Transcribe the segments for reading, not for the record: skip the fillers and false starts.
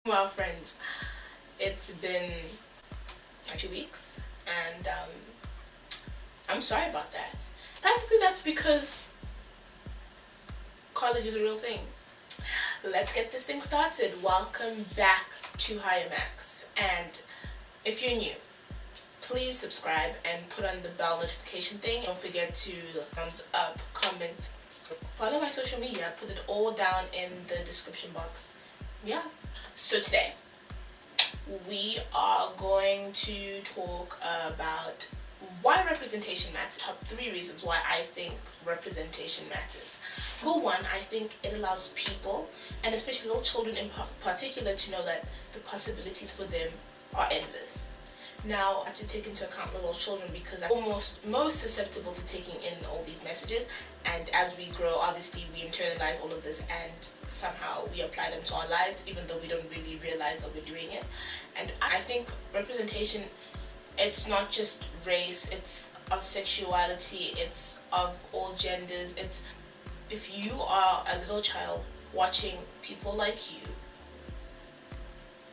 Well, friends, it's been 2 weeks, and I'm sorry about that. Practically, that's because college is a real thing. Let's get this thing started. Welcome back to Higher Max, and if you're new, please subscribe and put on the bell notification thing. Don't forget to thumbs up, comment, follow my social media. I put it all down in the description box. Yeah. So today we are going to talk about why representation matters. Top 3 reasons why I think representation matters. Number 1, I think it allows people, and especially little children in particular, to know that the possibilities for them are endless. Now, I have to take into account little children because I'm almost most susceptible to taking in all these messages, and as we grow, obviously we internalize all of this and somehow we apply them to our lives, even though we don't really realize that we're doing it. And I think representation, it's not just race, it's of sexuality, it's of all genders. It's if you are a little child watching people like you,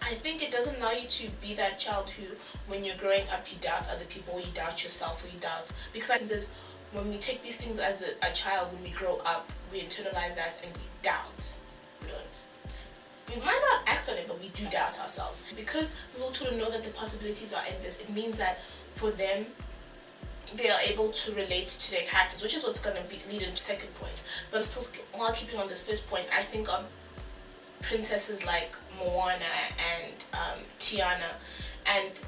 I think it doesn't allow you to be that child who, when you're growing up, you doubt other people, you doubt yourself, or you doubt. Because I think when we take these things as a child, when we grow up, we internalize that and we doubt. We don't. We might not act on it, but we do doubt ourselves. Because little children know that the possibilities are endless, it means that for them, they are able to relate to their characters, which is what's going to lead into the second point. But I'm still, while keeping on this first point, I think of princesses like Moana and Tiana, and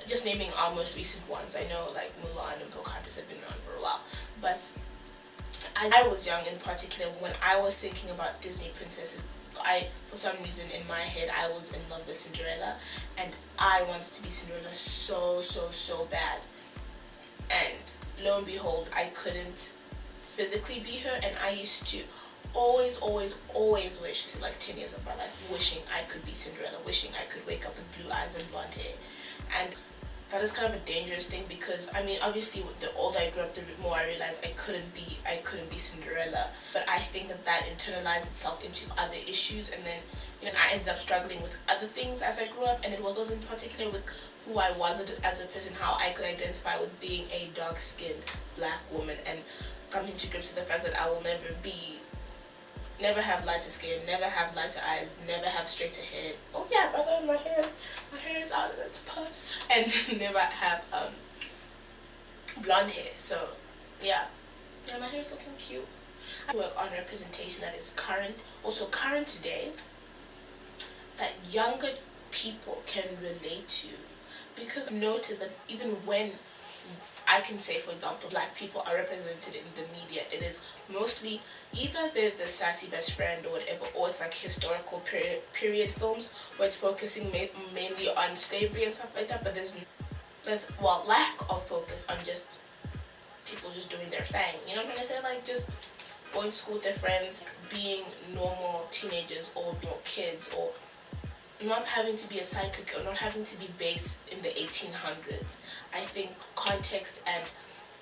just naming our most recent ones. I know like Mulan and Pocahontas have been around for a while, but I was young in particular when I was thinking about Disney princesses. For some reason in my head, I was in love with Cinderella, and I wanted to be Cinderella so bad. And lo and behold, I couldn't physically be her, and I used to always wish, like 10 years of my life, wishing I could be Cinderella, wishing I could wake up with blue eyes and blonde hair. And that is kind of a dangerous thing because, I mean, obviously the older I grew up, the more I realized I couldn't be Cinderella. But I think that internalized itself into other issues, and then, I ended up struggling with other things as I grew up, and it wasn't particular with who I was as a person, how I could identify with being a dark-skinned black woman, and coming to grips with the fact that I will never have lighter skin, never have lighter eyes, never have straighter hair. Oh yeah, brother, my hair is out of its puffs, and never have blonde hair. So yeah, my hair is looking cute. I work on representation that is current today, that younger people can relate to, because I've noticed that even when I can say, for example, black people are represented in the media, it is mostly either they're the sassy best friend or whatever, or it's like historical period films where it's focusing mainly on slavery and stuff like that, but there's lack of focus on just people just doing their thing. You know what I'm trying to say? Like just going to school with their friends, being normal teenagers or kids, or not having to be a psychic or not having to be based in the 1800s. I think context and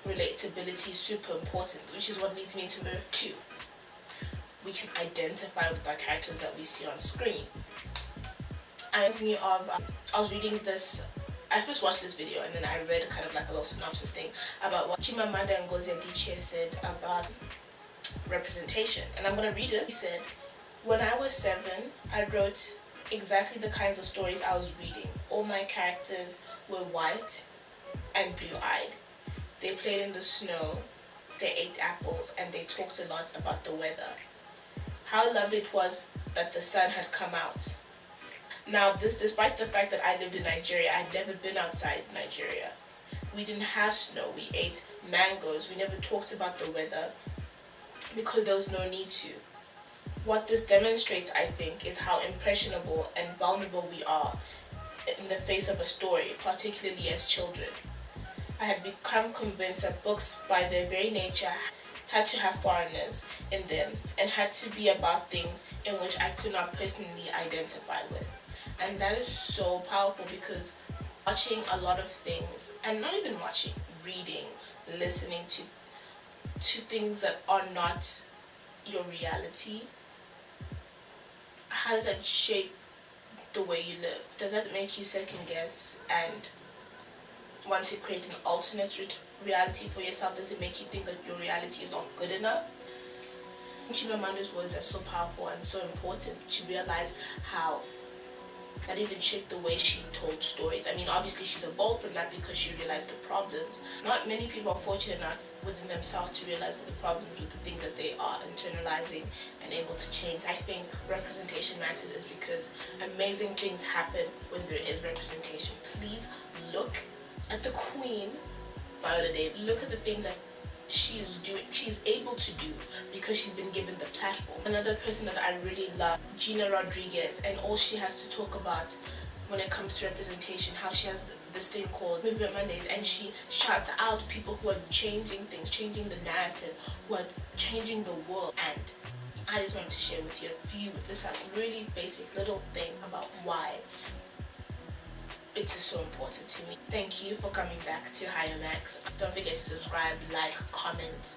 relatability is super important, which is what leads me to number 2. We can identify with our characters that we see on screen. And me of, I was reading this, I first watched this video and then I read kind of like a little synopsis thing about what Chimamanda Ngozi Adichie said about representation. And I'm going to read it. He said, "When I was 7, I wrote exactly the kinds of stories I was reading. All my characters were white and blue-eyed. They played in the snow, they ate apples, and they talked a lot about the weather. How lovely it was that the sun had come out." Now, this despite the fact that I lived in Nigeria, I'd never been outside Nigeria. We didn't have snow, we ate mangoes, we never talked about the weather because there was no need to. What this demonstrates, I think, is how impressionable and vulnerable we are in the face of a story, particularly as children. I had become convinced that books, by their very nature, had to have foreigners in them and had to be about things in which I could not personally identify with. And that is so powerful because watching a lot of things, and not even watching, reading, listening to things that are not your reality, how does that shape the way you live? Does that make you second guess and want to create an alternate reality for yourself? Does it make you think that your reality is not good enough? Chimamanda's words are so powerful and so important to realize how that even shaped the way she told stories. I mean, obviously she's evolved from that because she realized the problems. Not many people are fortunate enough within themselves to realize the problems with the things that they are internalizing and able to change. I think representation matters is because amazing things happen when there is representation. Please look at the queen, Viola Davis. Look at the things that she's able to do because she's been given the platform. Another person that I really love, Gina Rodriguez, and all she has to talk about when it comes to representation, how she has this thing called Movement Mondays, and she shouts out people who are changing things, changing the narrative, who are changing the world. And I just wanted to share with you this really basic little thing about why it is so important to me. Thank you for coming back to Higher Max. Don't forget to subscribe, like, comment,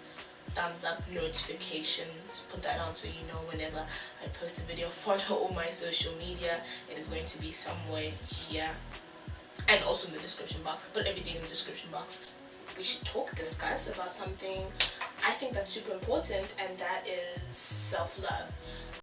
thumbs up, notifications. Put that on so you know whenever I post a video. Follow all my social media. It is going to be somewhere here and also in the description box. I put everything in the description box. We should discuss about something I think that's super important, and that is self-love.